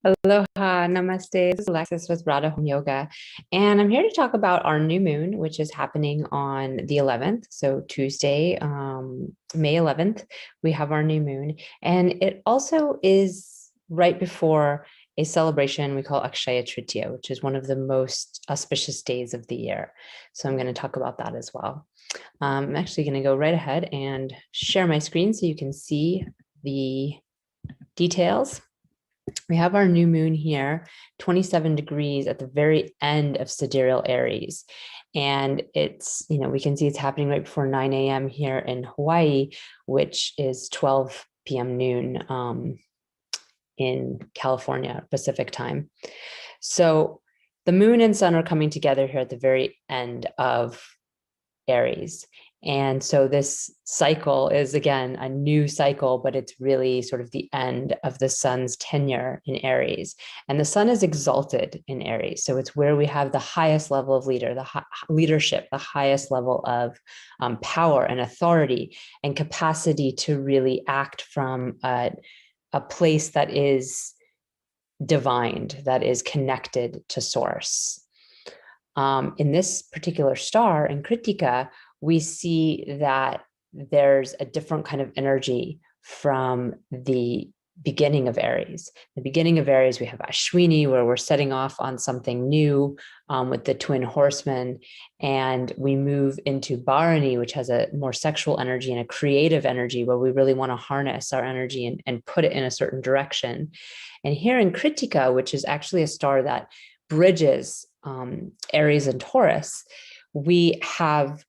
Aloha, namaste. This is Alexis with Radha Home Yoga, and I'm here to talk about our new moon, which is happening on the 11th. So Tuesday, May 11th, we have our new moon, and it also is right before a celebration we call Akshaya Tritiya, which is one of the most auspicious days of the year. So I'm going to talk about that as well. I'm actually going to go right ahead and share my screen so you can see the details. We have our new moon here, 27 degrees at the very end of sidereal Aries. And we can see it's happening right before 9 a.m. here in Hawaii, which is 12 p.m. noon in California, Pacific time. So the moon and sun are coming together here at the very end of Aries. And so this cycle is, again, a new cycle, but it's really sort of the end of the sun's tenure in Aries. And the sun is exalted in Aries. So it's where we have the highest level of leadership, the highest level of power and authority and capacity to really act from a place that is divined, that is connected to source. In this particular star, in Krittika, we see that there's a different kind of energy from the beginning of Aries. The beginning of Aries, we have Ashwini, where we're setting off on something new with the twin horsemen. And we move into Bharani, which has a more sexual energy and a creative energy, where we really want to harness our energy and put it in a certain direction. And here in Krittika, which is actually a star that bridges Aries and Taurus, we have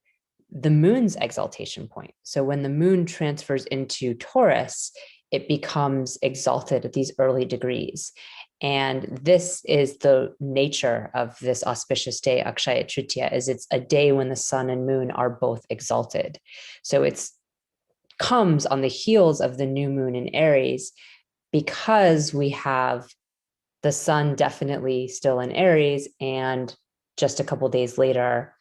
the moon's exaltation point. So when the moon transfers into Taurus, it becomes exalted at these early degrees. And this is the nature of this auspicious day, Akshaya Tritiya, is it's a day when the sun and moon are both exalted. So it's comes on the heels of the new moon in Aries, because we have the sun definitely still in Aries, and just a couple days later,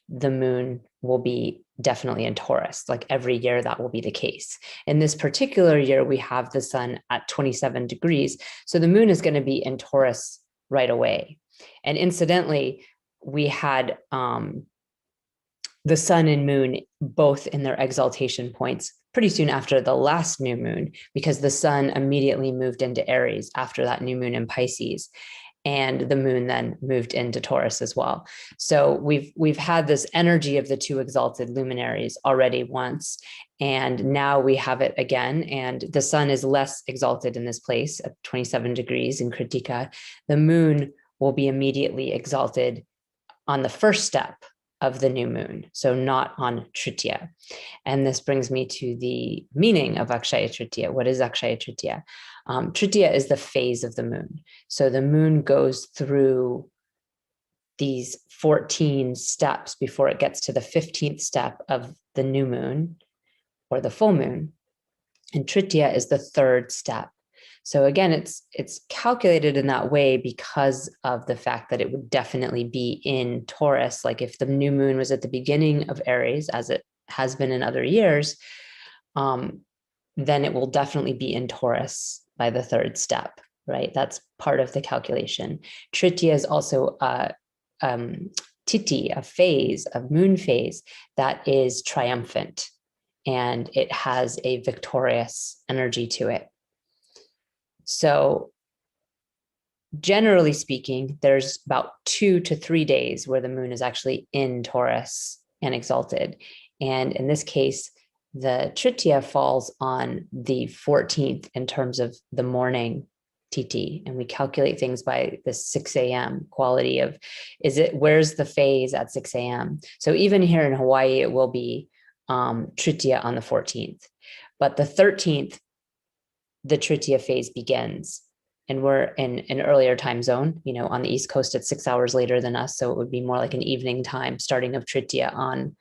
the moon will be definitely in Taurus. Like every year, that will be the case. In this particular year, we have the sun at 27 degrees. So the moon is going to be in Taurus right away. And incidentally, we had the sun and moon both in their exaltation points pretty soon after the last new moon, because the sun immediately moved into Aries after that new moon in Pisces, and the moon then moved into Taurus as well. So we've had this energy of the two exalted luminaries already once, and now we have it again. And the sun is less exalted in this place at 27 degrees in Krittika. The moon will be immediately exalted on the first step of the new moon, so not on Tritiya. And this brings me to the meaning of Akshaya Tritiya. What is Akshaya Tritiya? Tritiya is the phase of the moon. So the moon goes through these 14 steps before it gets to the 15th step of the new moon or the full moon. And Tritiya is the third step. So again, it's calculated in that way because of the fact that it would definitely be in Taurus. Like if the new moon was at the beginning of Aries, as it has been in other years, then it will definitely be in Taurus by the third step, right? That's part of the calculation. Tritiya is also Titi, a phase, a moon phase that is triumphant, and it has a victorious energy to it. So generally speaking, there's about 2 to 3 days where the moon is actually in Taurus and exalted. And in this case, the Tritiya falls on the 14th in terms of the morning TT. And we calculate things by the 6 a.m. quality of, where's the phase at 6 a.m.? So even here in Hawaii, it will be Tritiya on the 14th. But the 13th, the Tritiya phase begins, and we're in an earlier time zone, on the East Coast, it's 6 hours later than us. So it would be more like an evening time starting of Tritiya on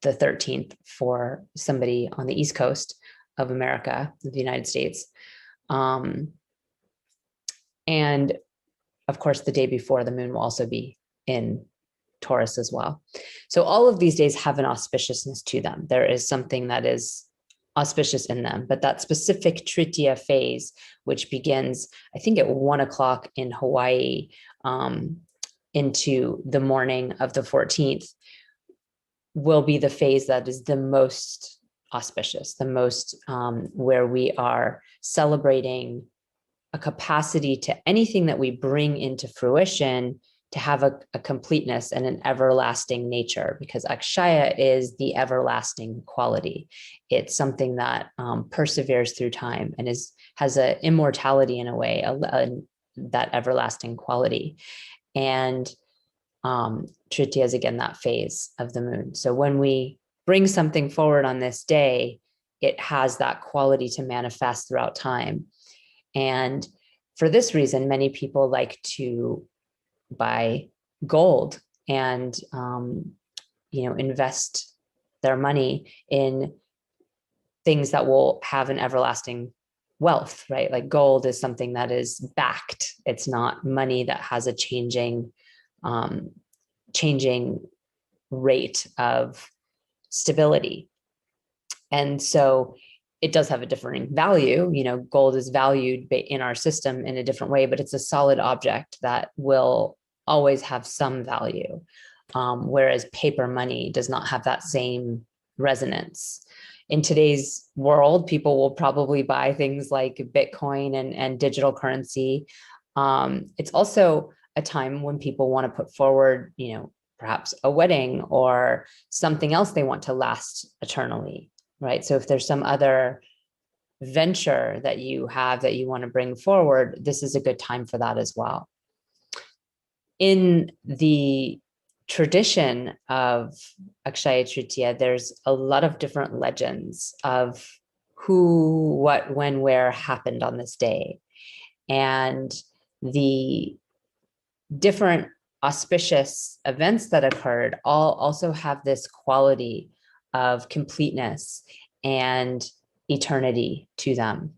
the 13th for somebody on the East Coast of America, of the United States. And of course, the day before, the moon will also be in Taurus as well. So all of these days have an auspiciousness to them. There is something that is auspicious in them. But that specific Tritiya phase, which begins, I think, at 1 o'clock in Hawaii, into the morning of the 14th, will be the phase that is the most auspicious, the most where we are celebrating a capacity to anything that we bring into fruition to have a completeness and an everlasting nature, because Akshaya is the everlasting quality. It's something that perseveres through time and has an immortality in a way, that everlasting quality. And Tritiya is again that phase of the moon. So when we bring something forward on this day, it has that quality to manifest throughout time. And for this reason, many people like to buy gold and invest their money in things that will have an everlasting wealth, right? Like gold is something that is backed. It's not money that has a changing rate of stability. And so it does have a differing value. Gold is valued in our system in a different way, but it's a solid object that will always have some value. Whereas paper money does not have that same resonance. In today's world, people will probably buy things like Bitcoin and digital currency. It's also a time when people want to put forward, perhaps a wedding or something else they want to last eternally, right? So if there's some other venture that you have that you want to bring forward, this is a good time for that as well. In the tradition of Akshaya Tritiya, there's a lot of different legends of who, what, when, where happened on this day. And the different auspicious events that occurred all also have this quality of completeness and eternity to them.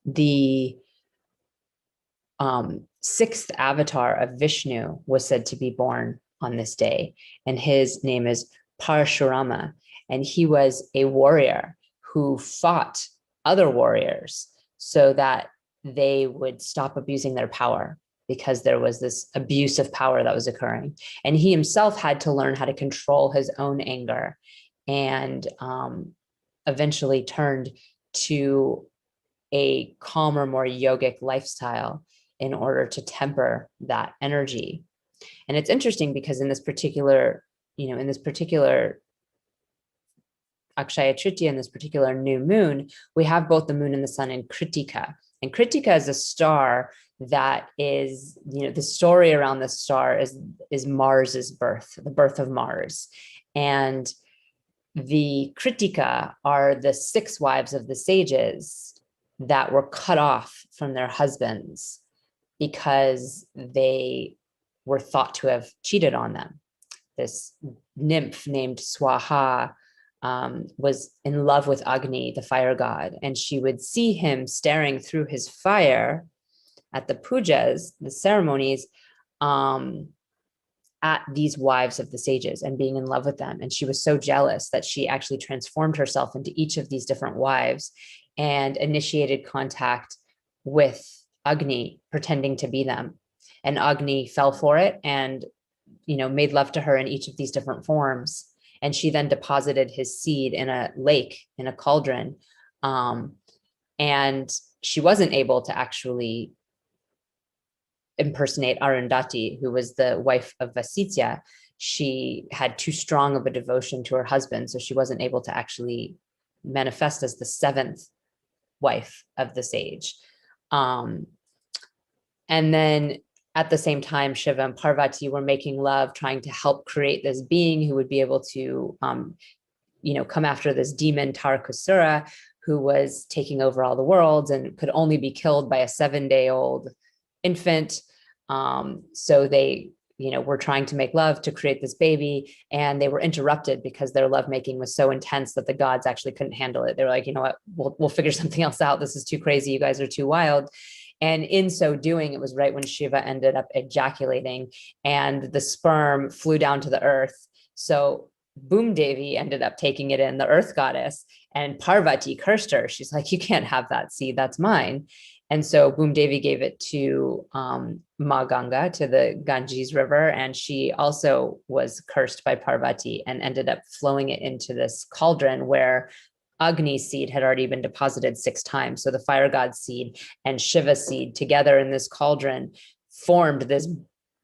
The sixth avatar of Vishnu was said to be born on this day, and his name is Parashurama, and he was a warrior who fought other warriors so that they would stop abusing their power, because there was this abuse of power that was occurring. And he himself had to learn how to control his own anger, and eventually turned to a calmer, more yogic lifestyle in order to temper that energy. And it's interesting because in this particular Akshaya Tritiya, in this particular new moon, we have both the moon and the sun in Krittika. And Krittika is a star that is, the story around this star is Mars's birth, the birth of Mars. And the Krittika are the 6 wives of the sages that were cut off from their husbands because they were thought to have cheated on them. This nymph named Swaha was in love with Agni, the fire god, and she would see him staring through his fire at the pujas, the ceremonies, at these wives of the sages and being in love with them. And she was so jealous that she actually transformed herself into each of these different wives and initiated contact with Agni, pretending to be them. And Agni fell for it and, made love to her in each of these different forms. And she then deposited his seed in a lake, in a cauldron. And she wasn't able to actually impersonate Arundhati, who was the wife of Vasitya. She had too strong of a devotion to her husband, so she wasn't able to actually manifest as the 7th wife of the sage. And then at the same time, Shiva and Parvati were making love, trying to help create this being who would be able to, come after this demon Tarakasura, who was taking over all the worlds and could only be killed by a 7-day-old infant. So they, were trying to make love to create this baby, and they were interrupted because their lovemaking was so intense that the gods actually couldn't handle it. They were like, you know what, we'll figure something else out. This is too crazy. You guys are too wild. And in so doing, it was right when Shiva ended up ejaculating and the sperm flew down to the earth. So Boom Devi ended up taking it in, the earth goddess, and Parvati cursed her. She's like, you can't have that seed, that's mine. And so Boom Devi gave it to Ma Ganga, to the Ganges River, and she also was cursed by Parvati and ended up flowing it into this cauldron where Agni's seed had already been deposited 6 times. So the fire god's seed and Shiva's seed together in this cauldron formed this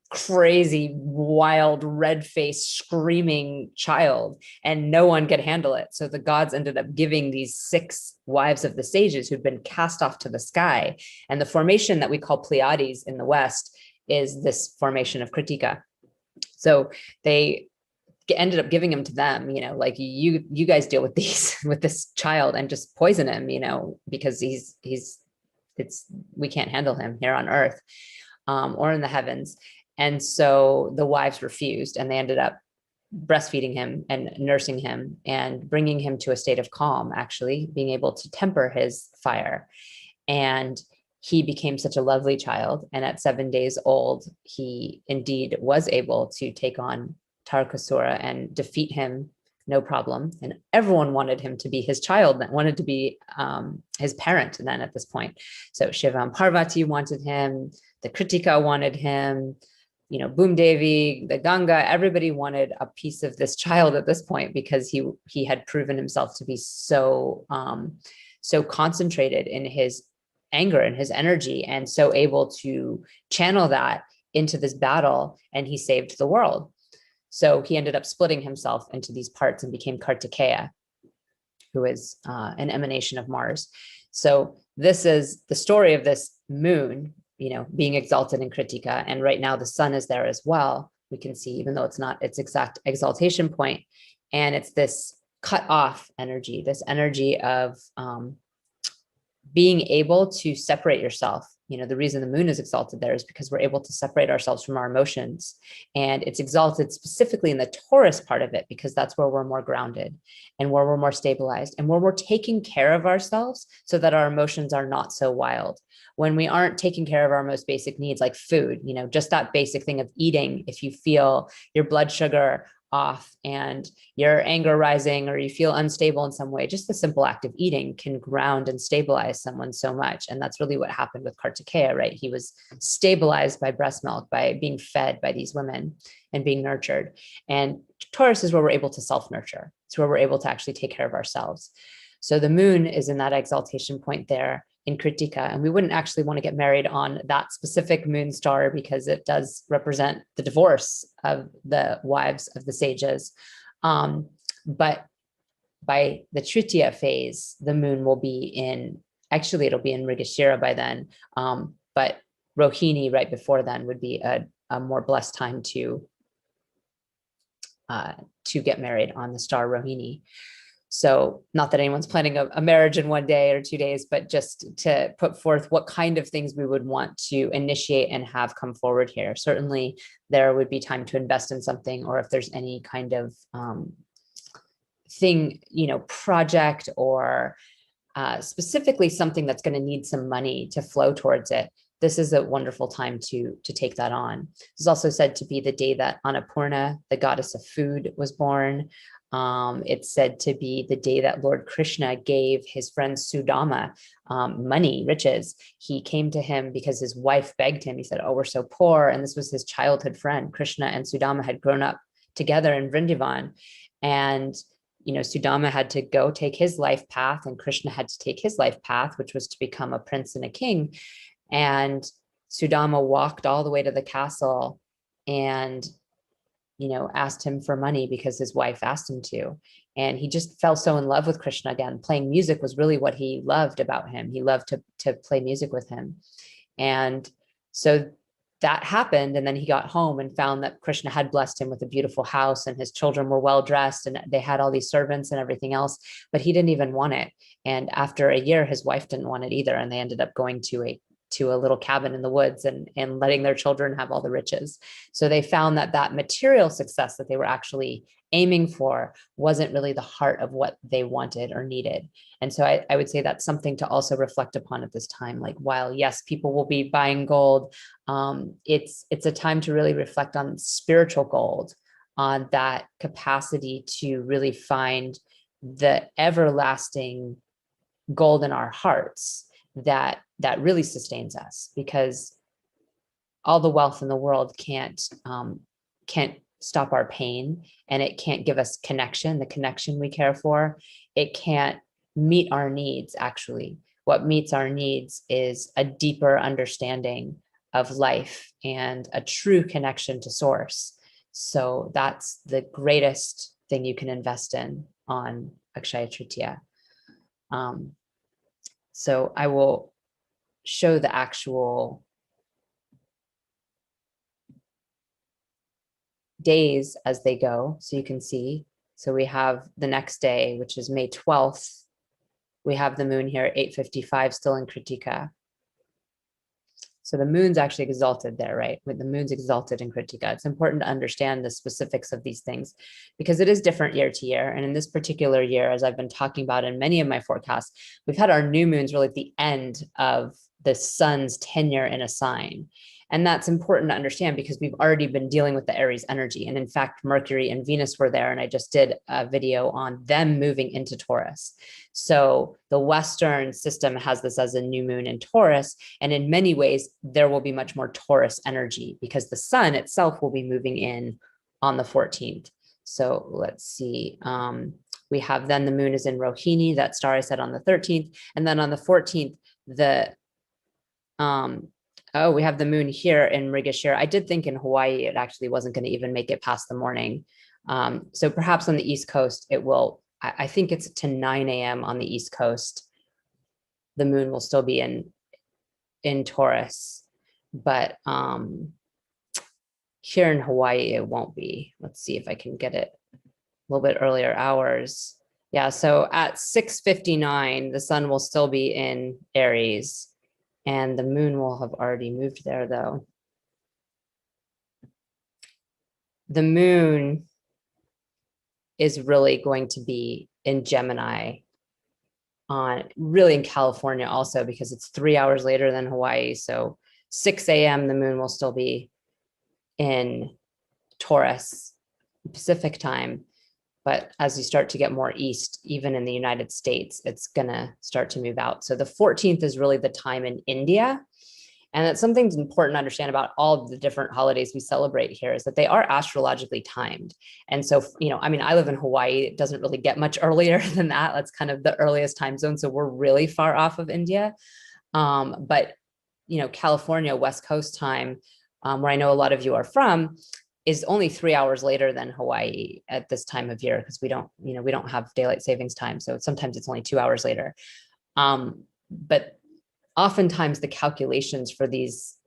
crazy, wild, red-faced, screaming child, and no one could handle it. So the gods ended up giving these 6 wives of the sages who'd been cast off to the sky. And the formation that we call Pleiades in the West is this formation of Krittika. So they ended up giving him to them, like you guys deal with with this child and just poison him, because we can't handle him here on earth, or in the heavens. And so the wives refused, and they ended up breastfeeding him and nursing him and bringing him to a state of calm, actually being able to temper his fire. And he became such a lovely child. And at 7 days old, he indeed was able to take on Tarakasura and defeat him, no problem. And everyone wanted him to be his child, that wanted to be his parent then at this point. So Shiva and Parvati wanted him, the Krittika wanted him, Boom Devi, the Ganga, everybody wanted a piece of this child at this point, because he had proven himself to be so concentrated in his anger and his energy, and so able to channel that into this battle, and he saved the world. So he ended up splitting himself into these parts and became Kartikeya, who is an emanation of Mars. So this is the story of this moon, being exalted in Krittika. And right now the sun is there as well. We can see, even though it's not its exact exaltation point, and it's this cut off energy, this energy of being able to separate yourself. The reason the moon is exalted there is because we're able to separate ourselves from our emotions. And it's exalted specifically in the Taurus part of it, because that's where we're more grounded and where we're more stabilized and where we're taking care of ourselves so that our emotions are not so wild. When we aren't taking care of our most basic needs, like food, just that basic thing of eating, if you feel your blood sugar off and your anger rising, or you feel unstable in some way, just the simple act of eating can ground and stabilize someone so much. And that's really what happened with Kartikeya, right? He was stabilized by breast milk, by being fed by these women and being nurtured. And Taurus is where we're able to self-nurture. It's where we're able to actually take care of ourselves. So the moon is in that exaltation point there in Krittika, and we wouldn't actually want to get married on that specific moon star, because it does represent the divorce of the wives of the sages. But by the Tritiya phase, the moon will be it'll be in Mrigashira by then. But Rohini right before then would be a more blessed time to get married on the star Rohini. So not that anyone's planning a marriage in 1 day or 2 days, but just to put forth what kind of things we would want to initiate and have come forward here. Certainly there would be time to invest in something, or if there's any kind of thing, project, or specifically something that's going to need some money to flow towards it. This is a wonderful time to take that on. It's also said to be the day that Annapurna, the goddess of food, was born. It's said to be the day that Lord Krishna gave his friend Sudama money, riches. He came to him because his wife begged him. He said, "Oh, we're so poor." And this was his childhood friend. Krishna and Sudama had grown up together in Vrindavan. And Sudama had to go take his life path, and Krishna had to take his life path, which was to become a prince and a king. And Sudama walked all the way to the castle and asked him for money because his wife asked him to. And he just fell so in love with Krishna again. Playing music was really what he loved about him. He loved to play music with him. And so that happened. And then he got home and found that Krishna had blessed him with a beautiful house, and his children were well dressed, and they had all these servants and everything else, but he didn't even want it. And after a year, his wife didn't want it either. And they ended up going to a little cabin in the woods and letting their children have all the riches. So they found that material success that they were actually aiming for wasn't really the heart of what they wanted or needed. And so I would say that's something to also reflect upon at this time. Like, while yes, people will be buying gold, it's a time to really reflect on spiritual gold, on that capacity to really find the everlasting gold in our hearts that really sustains us, because all the wealth in the world can't stop our pain, and it can't give us connection, the connection we care for. It can't meet our needs. Actually, what meets our needs is a deeper understanding of life and a true connection to source. So that's the greatest thing you can invest in on Akshaya Tritiya. So I will show the actual days as they go, so you can see. So we have the next day, which is May 12th. We have the moon here at 8:55, still in Krittika. So the moon's actually exalted there, right? When the moon's exalted in Krittika, it's important to understand the specifics of these things, because it is different year to year. And in this particular year, as I've been talking about in many of my forecasts, we've had our new moons really at the end of the sun's tenure in a sign. And that's important to understand because we've already been dealing with the Aries energy. And in fact, Mercury and Venus were there. And I just did a video on them moving into Taurus. So the Western system has this as a new moon in Taurus. And in many ways, there will be much more Taurus energy because the sun itself will be moving in on the 14th. So let's see. We have then the moon is in Rohini, that star I said on the 13th. And then on the 14th, we have the moon here in Mrigashira. I did think in Hawaii, it actually wasn't going to even make it past the morning. So perhaps on the East Coast, it will, I think it's to 9 a.m. on the East Coast. The moon will still be in Taurus, but here in Hawaii, it won't be. Let's see if I can get it a little bit earlier hours. Yeah, so at 6:59, the sun will still be in Aries. And the moon will have already moved there, though. The moon is really going to be in Gemini, really in California also, because it's 3 hours later than Hawaii. So 6 a.m., the moon will still be in Taurus, Pacific time. But as you start to get more east, even in the United States, it's going to start to move out. So the 14th is really the time in India. And that's something that's important to understand about all of the different holidays we celebrate here, is that they are astrologically timed. And so, I mean, I live in Hawaii. It doesn't really get much earlier than that. That's kind of the earliest time zone. So we're really far off of India. But, California, West Coast time, where I know a lot of you are from, is only 3 hours later than Hawaii at this time of year, because we don't have daylight savings time. So sometimes it's only 2 hours later. But oftentimes the calculations for these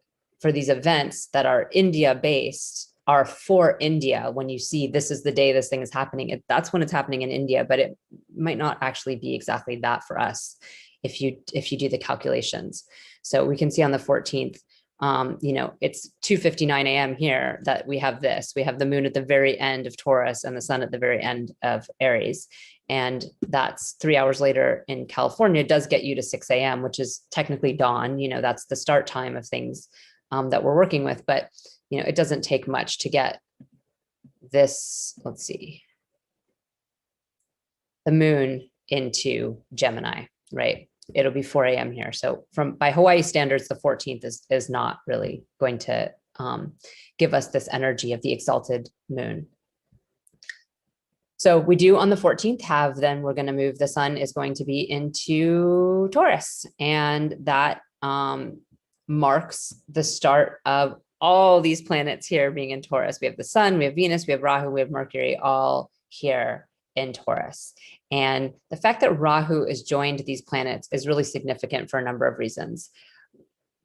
events that are India based are for India. When you see this is the day this thing is happening, that's when it's happening in India, but it might not actually be exactly that for us if you do the calculations. So we can see on the 14th, it's 2:59 a.m. here that we have this. We have the moon at the very end of Taurus and the sun at the very end of Aries. And that's 3 hours later in California. It does get you to 6 a.m., which is technically dawn. That's the start time of things that we're working with. But, it doesn't take much to get this, let's see, the moon into Gemini, right? It'll be 4 a.m. here. So by Hawaii standards, the 14th is not really going to give us this energy of the exalted moon. So we do on the 14th we're going to move, the sun is going to be into Taurus, and that marks the start of all these planets here being in Taurus. We have the sun, we have Venus, we have Rahu, we have Mercury, all here in Taurus. And the fact that Rahu is joined these planets is really significant for a number of reasons.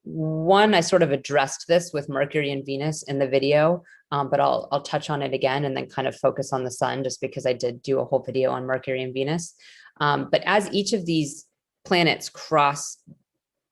One, I sort of addressed this with Mercury and Venus in the video, but I'll touch on it again and then kind of focus on the sun, just because I did do a whole video on Mercury and Venus. But as each of these planets cross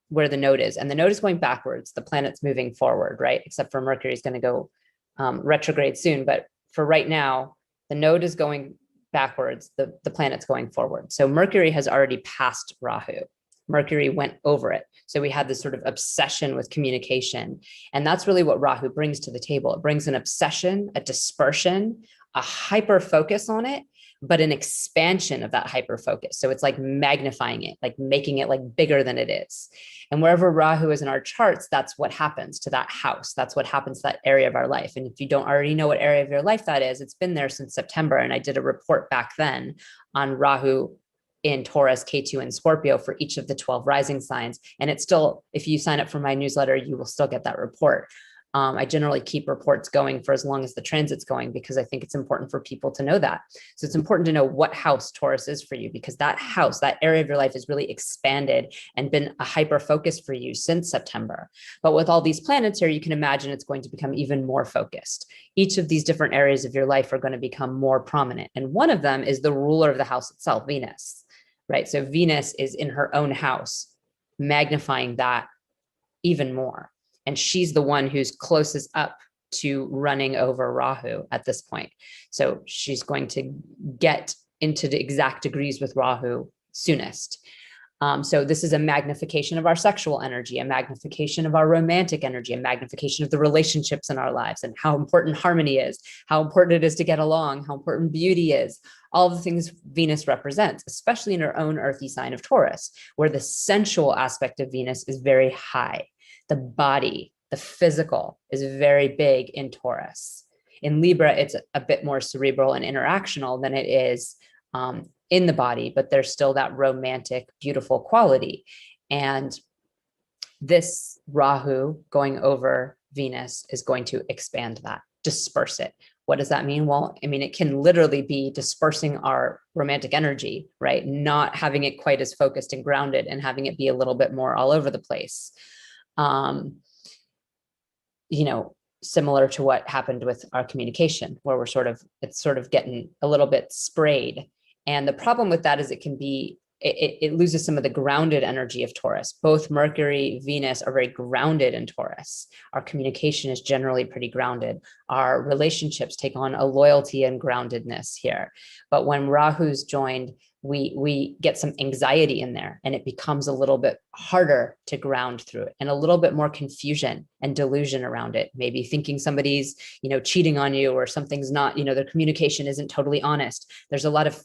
where the node is, and the node is going backwards, the planet's moving forward, right? Except for Mercury is going to go retrograde soon. But for right now, the node is going backwards, the planet's going forward. So Mercury has already passed Rahu. Mercury went over it. So we had this sort of obsession with communication. And that's really what Rahu brings to the table. It brings an obsession, a dispersion, a hyper focus on it, but an expansion of that hyper focus. So it's like magnifying it, like making it like bigger than it is. And wherever Rahu is in our charts, that's what happens to that house. That's what happens to that area of our life. And if you don't already know what area of your life that is, it's been there since September. And I did a report back then on Rahu in Taurus, K2, and Scorpio for each of the 12 rising signs. And it's still, if you sign up for my newsletter, you will still get that report. I generally keep reports going for as long as the transit's going, because I think it's important for people to know that. So it's important to know what house Taurus is for you, because that house, that area of your life is really expanded and been a hyper focus for you since September. But with all these planets here, you can imagine it's going to become even more focused. Each of these different areas of your life are going to become more prominent. And one of them is the ruler of the house itself, Venus, right? So Venus is in her own house, magnifying that even more. And she's the one who's closest up to running over Rahu at this point. So she's going to get into the exact degrees with Rahu soonest. So this is a magnification of our sexual energy, a magnification of our romantic energy, a magnification of the relationships in our lives, and how important harmony is, how important it is to get along, how important beauty is, all the things Venus represents, especially in her own earthy sign of Taurus, where the sensual aspect of Venus is very high. The body, the physical, is very big in Taurus. In Libra, it's a bit more cerebral and interactional than it is in the body, but there's still that romantic, beautiful quality. And this Rahu going over Venus is going to expand that, disperse it. What does that mean? Well, I mean, it can literally be dispersing our romantic energy, right? Not having it quite as focused and grounded, and having it be a little bit more all over the place. Similar to what happened with our communication, where it's sort of getting a little bit sprayed. And the problem with that is it loses some of the grounded energy of Taurus. Both Mercury, Venus are very grounded in Taurus. Our communication is generally pretty grounded. Our relationships take on a loyalty and groundedness here. But when Rahu's joined, we get some anxiety in there, and it becomes a little bit harder to ground through it, and a little bit more confusion and delusion around it. Maybe thinking somebody's, cheating on you, or something's not, their communication isn't totally honest. There's a lot of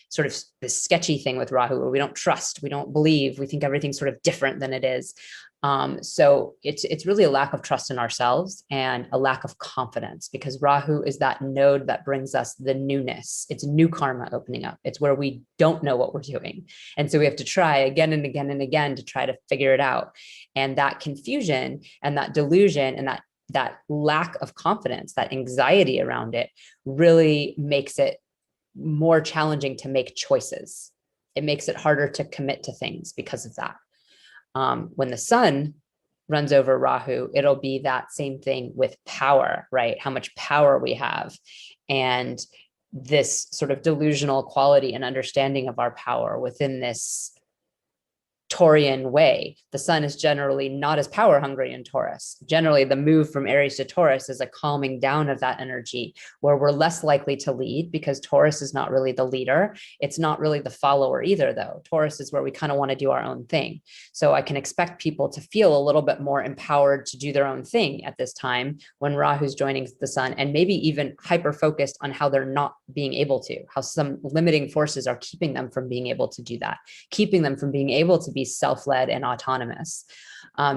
sort of this sketchy thing with Rahu, where we don't trust, we don't believe, we think everything's sort of different than it is. So it's really a lack of trust in ourselves and a lack of confidence, because Rahu is that node that brings us the newness. It's new karma opening up. It's where we don't know what we're doing. And so we have to try again and again and again to try to figure it out. And that confusion and that delusion and that lack of confidence, that anxiety around it, really makes it more challenging to make choices. It makes it harder to commit to things because of that. When the sun runs over Rahu, it'll be that same thing with power, right? How much power we have, and this sort of delusional quality and understanding of our power within this Taurian way. The sun is generally not as power hungry in Taurus. Generally, the move from Aries to Taurus is a calming down of that energy, where we're less likely to lead, because Taurus is not really the leader. It's not really the follower either, though. Taurus is where we kind of want to do our own thing. So I can expect people to feel a little bit more empowered to do their own thing at this time when Rahu's joining the sun, and maybe even hyper focused on how they're not being able to, how some limiting forces are keeping them from being able to do that, keeping them from being able to be self-led and autonomous.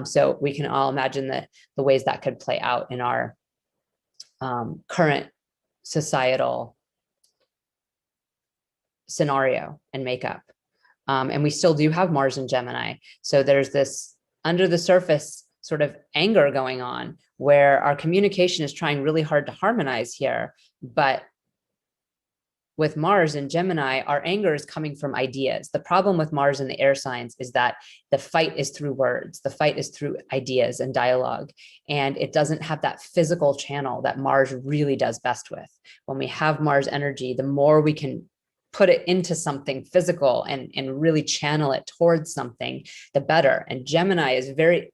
So we can all imagine the ways that could play out in our current societal scenario and makeup. And we still do have Mars in Gemini. So there's this under the surface sort of anger going on, where our communication is trying really hard to harmonize here. But with Mars in Gemini, our anger is coming from ideas. The problem with Mars in the air signs is that the fight is through words. The fight is through ideas and dialogue. And it doesn't have that physical channel that Mars really does best with. When we have Mars energy, the more we can put it into something physical and really channel it towards something, the better. And Gemini is very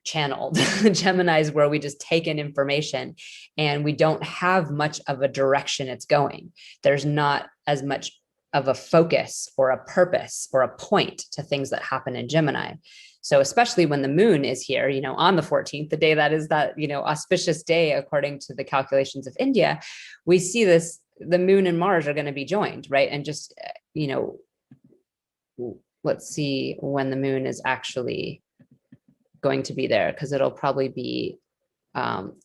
channeled. Gemini is where we just take in information and we don't have much of a direction it's going. There's not as much of a focus or a purpose or a point to things that happen in Gemini. So especially when the moon is here, on the 14th, the day that is that, auspicious day, according to the calculations of India, we see this, the moon and Mars are going to be joined, right? And just, let's see when the moon is actually going to be there, because it'll probably be,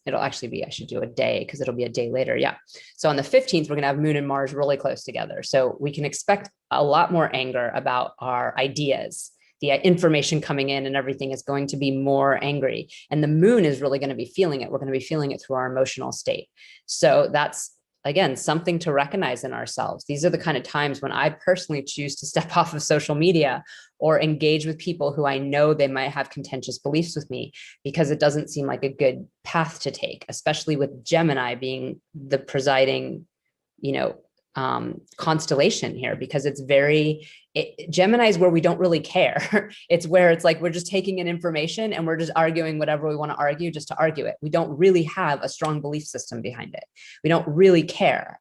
it'll actually be, I should do a day because it'll be a day later. Yeah. So on the 15th, we're going to have moon and Mars really close together. So we can expect a lot more anger about our ideas. The information coming in and everything is going to be more angry. And the moon is really going to be feeling it. We're going to be feeling it through our emotional state. So that's, again, something to recognize in ourselves. These are the kind of times when I personally choose to step off of social media or engage with people who I know they might have contentious beliefs with me, because it doesn't seem like a good path to take, especially with Gemini being the presiding, constellation here, because it's very, Gemini is where we don't really care. It's where it's like, we're just taking in information and we're just arguing whatever we want to argue just to argue it. We don't really have a strong belief system behind it. We don't really care.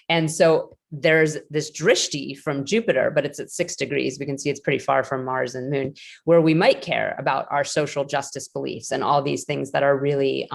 And so there's this drishti from Jupiter, but it's at 6 degrees. We can see it's pretty far from Mars and Moon, where we might care about our social justice beliefs and all these things that are really,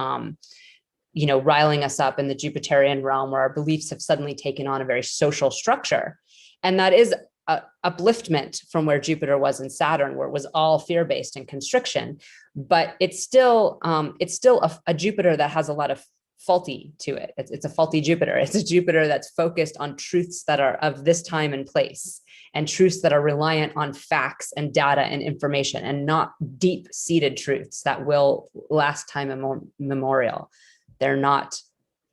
riling us up in the Jupiterian realm, where our beliefs have suddenly taken on a very social structure. And that is a upliftment from where Jupiter was in Saturn, where it was all fear-based and constriction. But it's still a Jupiter that has a lot of faulty to it. It's a faulty Jupiter. It's a Jupiter that's focused on truths that are of this time and place, and truths that are reliant on facts and data and information, and not deep-seated truths that will last time immemorial. They're not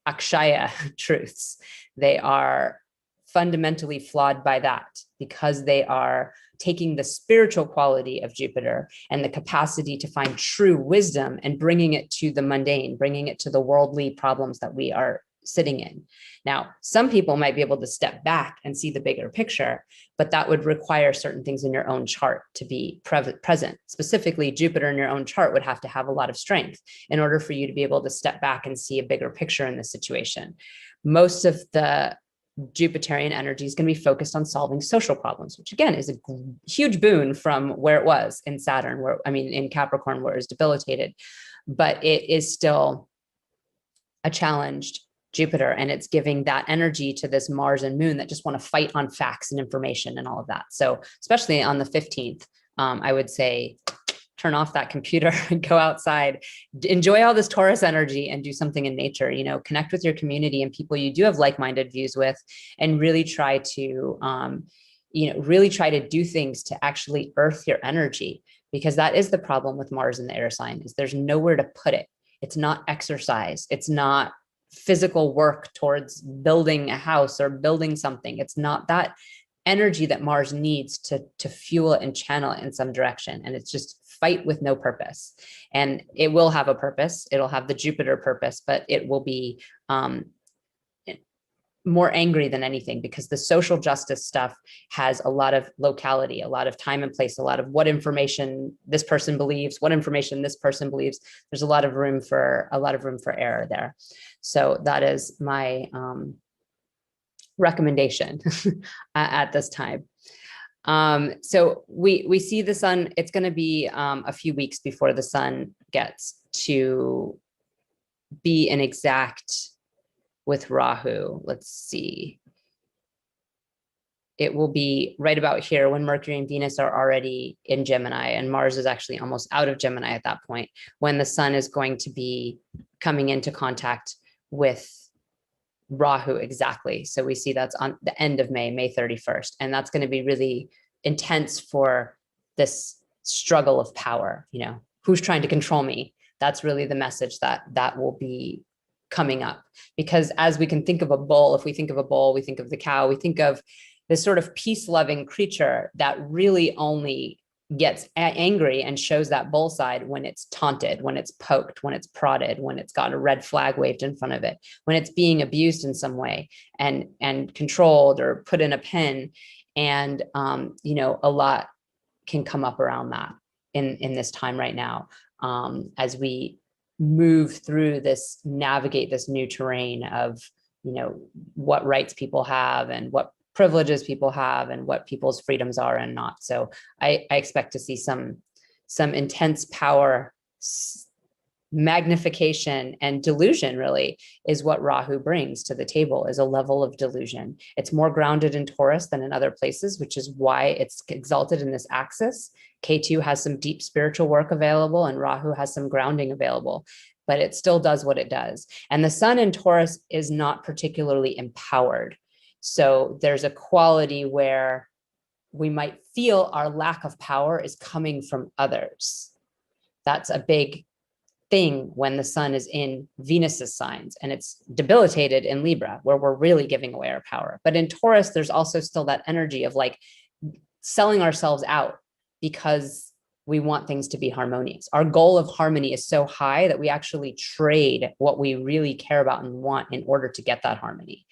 Akshaya truths. They are fundamentally flawed by that, because they are taking the spiritual quality of Jupiter and the capacity to find true wisdom and bringing it to the mundane, bringing it to the worldly problems that we are sitting in. Now, some people might be able to step back and see the bigger picture, but that would require certain things in your own chart to be present. Specifically, Jupiter in your own chart would have to have a lot of strength in order for you to be able to step back and see a bigger picture in this situation. Most of the Jupiterian energy is going to be focused on solving social problems, which again is a huge boon from where it was in Saturn, in Capricorn, where it was debilitated, but it is still a challenged Jupiter, and it's giving that energy to this Mars and Moon that just want to fight on facts and information and all of that. So especially on the 15th, I would say, turn off that computer and go outside, enjoy all this Taurus energy and do something in nature, connect with your community and people you do have like-minded views with, and really try to, do things to actually earth your energy, because that is the problem with Mars in the air sign, is there's nowhere to put it. It's not exercise. It's not physical work towards building a house or building something. It's not that energy that Mars needs to fuel it and channel it in some direction. And it's just fight with no purpose. And it will have a purpose. It'll have the Jupiter purpose, but it will be more angry than anything, because the social justice stuff has a lot of locality, a lot of time and place, a lot of what information this person believes, what information this person believes. There's a lot of room for error there. So that is my recommendation at this time. So we see the sun, it's going to be a few weeks before the sun gets to be an exact with Rahu. Let's see. It will be right about here when Mercury and Venus are already in Gemini, and Mars is actually almost out of Gemini at that point, when the sun is going to be coming into contact with Rahu exactly. So we see that's on the end of May 31st. And that's going to be really intense for this struggle of power. Who's trying to control me? That's really the message that will be coming up. Because as we can think of a bull, if we think of a bull, we think of the cow, we think of this sort of peace-loving creature that really only gets angry and shows that bull side when it's taunted, when it's poked, when it's prodded, when it's got a red flag waved in front of it, when it's being abused in some way and controlled or put in a pen. And, a lot can come up around that in this time right now, as we move through this, navigate this new terrain of, what rights people have and what privileges people have and what people's freedoms are and not. So I expect to see some some intense power, magnification, and delusion really is what Rahu brings to the table, is a level of delusion. It's more grounded in Taurus than in other places, which is why it's exalted in this axis. Ketu has some deep spiritual work available and Rahu has some grounding available, but it still does what it does. And the sun in Taurus is not particularly empowered. So there's a quality where we might feel our lack of power is coming from others. That's a big thing when the sun is in Venus's signs, and it's debilitated in Libra, where we're really giving away our power. But in Taurus, there's also still that energy of like selling ourselves out because we want things to be harmonious. Our goal of harmony is so high that we actually trade what we really care about and want in order to get that harmony.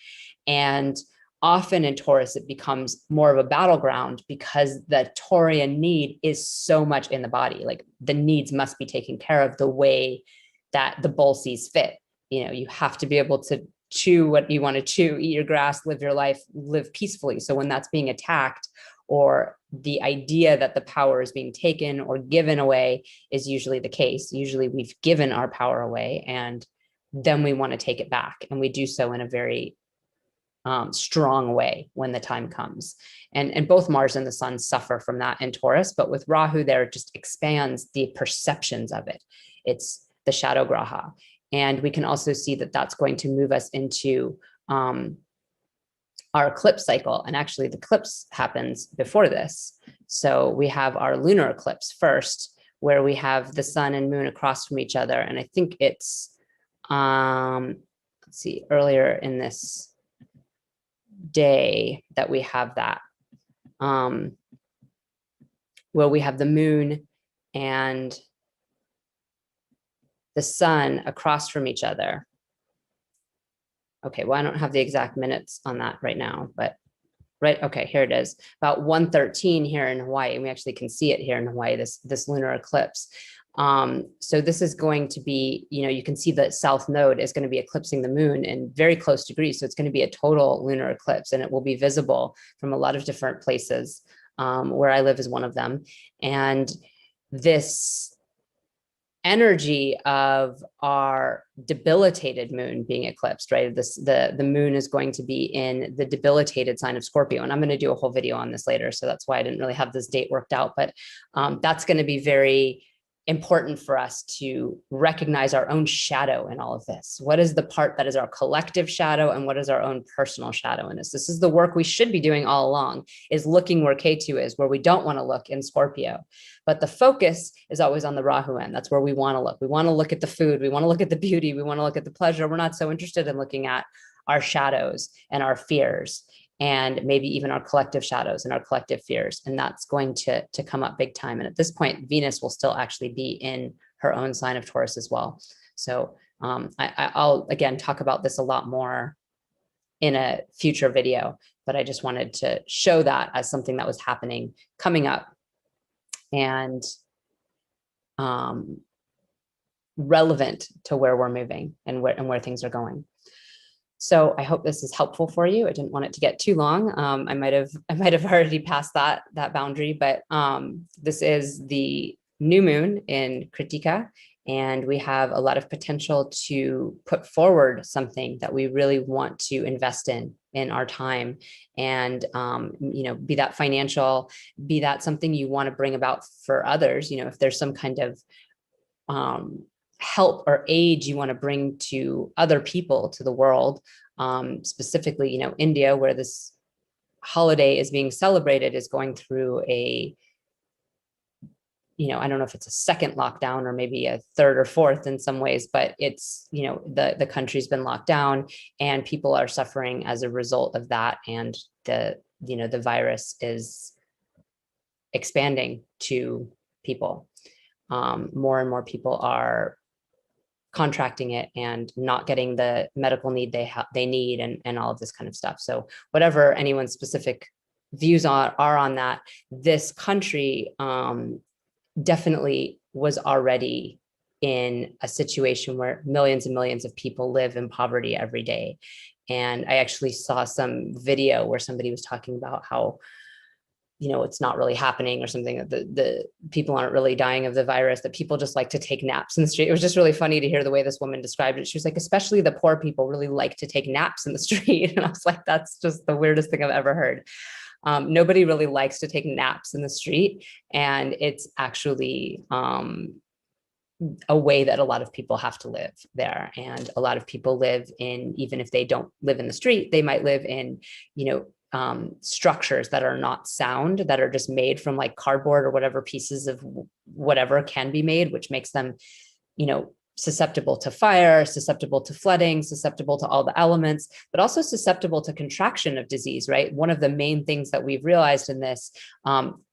And often in Taurus, it becomes more of a battleground because the Taurian need is so much in the body. Like the needs must be taken care of the way that the bull sees fit. You know, you have to be able to chew what you want to chew, eat your grass, live your life, live peacefully. So when that's being attacked, or the idea that the power is being taken or given away is usually the case. Usually we've given our power away and then we want to take it back. And we do so in a very strong way when the time comes. And both Mars and the sun suffer from that in Taurus, but with Rahu there, it just expands the perceptions of it. It's the shadow graha. And we can also see that that's going to move us into our eclipse cycle. And actually the eclipse happens before this. So we have our lunar eclipse first, where we have the sun and moon across from each other. And I think it's, let's see, earlier in this day that we have that, where we have the moon and the sun across from each other. Okay, well, I don't have the exact minutes on that right now, but right, okay, here it is. About 1:13 here in Hawaii, and we actually can see it here in Hawaii, this lunar eclipse. So this is going to be, you know, you can see the south node is going to be eclipsing the moon in very close degrees. So it's going to be a total lunar eclipse, and it will be visible from a lot of different places. Where I live is one of them. And this energy of our debilitated moon being eclipsed, right? The moon is going to be in the debilitated sign of Scorpio. And I'm going to do a whole video on this later. So that's why I didn't really have this date worked out, but that's going to be very important for us to recognize our own shadow in all of this. What is the part that is our collective shadow and what is our own personal shadow in this? This is the work we should be doing all along, is looking where Ketu is, where we don't want to look in Scorpio. But the focus is always on the Rahu end. That's where we want to look. We want to look at the food. We want to look at the beauty. We want to look at the pleasure. We're not so interested in looking at our shadows and our fears, and maybe even our collective shadows and our collective fears. And that's going to come up big time. And at this point, Venus will still actually be in her own sign of Taurus as well. So I'll, again, talk about this a lot more in a future video, but I just wanted to show that as something that was happening, coming up, and relevant to where we're moving and where things are going. So I hope this is helpful for you. I didn't want it to get too long. I might have already passed that boundary, but this is the new moon in Krittika, and we have a lot of potential to put forward something that we really want to invest in our time, and you know, be that financial, be that something you want to bring about for others. You know, if there's some kind of help or aid you want to bring to other people, to the world, specifically, you know, India, where this holiday is being celebrated, is going through a, you know, I don't know if it's a second lockdown or maybe a third or fourth in some ways, but it's, you know, the country's been locked down and people are suffering as a result of that. And the, you know, the virus is expanding to people. More and more people are contracting it and not getting the medical need they need, and all of this kind of stuff. So whatever anyone's specific views are on that, this country definitely was already in a situation where millions and millions of people live in poverty every day. And I actually saw some video where somebody was talking about how it's not really happening or something, that the people aren't really dying of the virus, that people just like to take naps in the street. It was just really funny to hear the way this woman described it. She was like, especially the poor people really like to take naps in the street. And I was like, that's just the weirdest thing I've ever heard. Nobody really likes to take naps in the street. And it's actually a way that a lot of people have to live there. And a lot of people live in, even if they don't live in the street, they might live in, structures that are not sound, that are just made from like cardboard or whatever pieces of whatever can be made, which makes them, susceptible to fire, susceptible to flooding, susceptible to all the elements, but also susceptible to contraction of disease, right? One of the main things that we've realized in this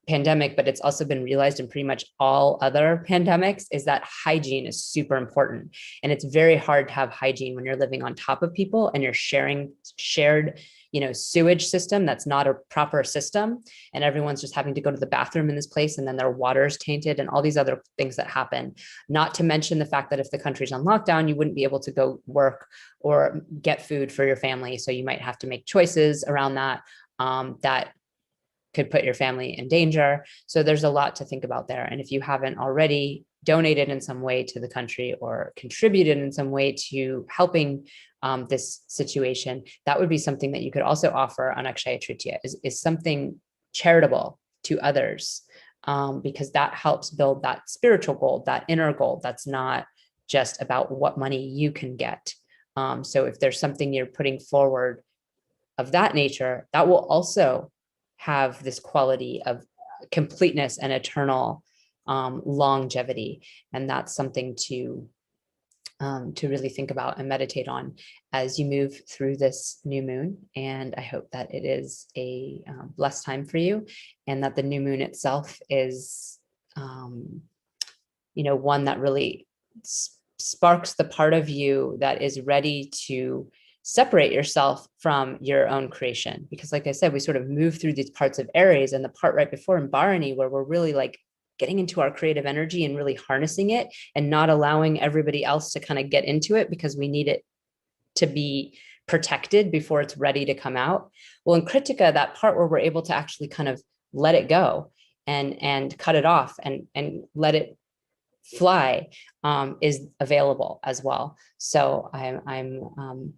pandemic, but it's also been realized in pretty much all other pandemics, is that hygiene is super important. And it's very hard to have hygiene when you're living on top of people and you're shared sewage system that's not a proper system, and everyone's just having to go to the bathroom in this place, and then their water's tainted and all these other things that happen. Not to mention the fact that if the country's on lockdown, you wouldn't be able to go work or get food for your family. So you might have to make choices around that that could put your family in danger. So there's a lot to think about there. And if you haven't already donated in some way to the country or contributed in some way to helping this situation, that would be something that you could also offer on Akshaya Tritiya, is something charitable to others, because that helps build that spiritual goal, that inner goal. That's not just about what money you can get. So if there's something you're putting forward of that nature, that will also have this quality of completeness and eternal longevity. And that's something to really think about and meditate on as you move through this new moon. And I hope that it is a blessed time for you, and that the new moon itself is, one that really sparks the part of you that is ready to separate yourself from your own creation. Because like I said, we sort of move through these parts of Aries, and the part right before in Bharani, where we're really like getting into our creative energy and really harnessing it and not allowing everybody else to kind of get into it, because we need it to be protected before it's ready to come out. Well, in Krittika, that part where we're able to actually kind of let it go and cut it off and let it fly is available as well. So I'm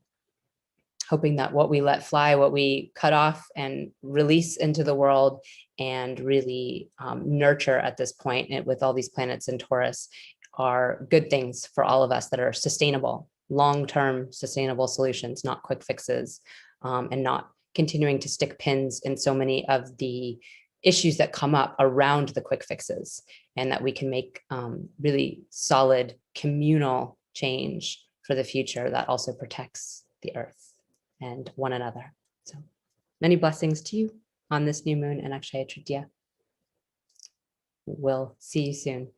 hoping that what we let fly, what we cut off and release into the world and really nurture at this point, and with all these planets in Taurus, are good things for all of us that are sustainable, long-term sustainable solutions, not quick fixes, and not continuing to stick pins in so many of the issues that come up around the quick fixes, and that we can make really solid communal change for the future that also protects the earth and one another. So many blessings to you on this new moon and Akshaya Tritiya. We'll see you soon.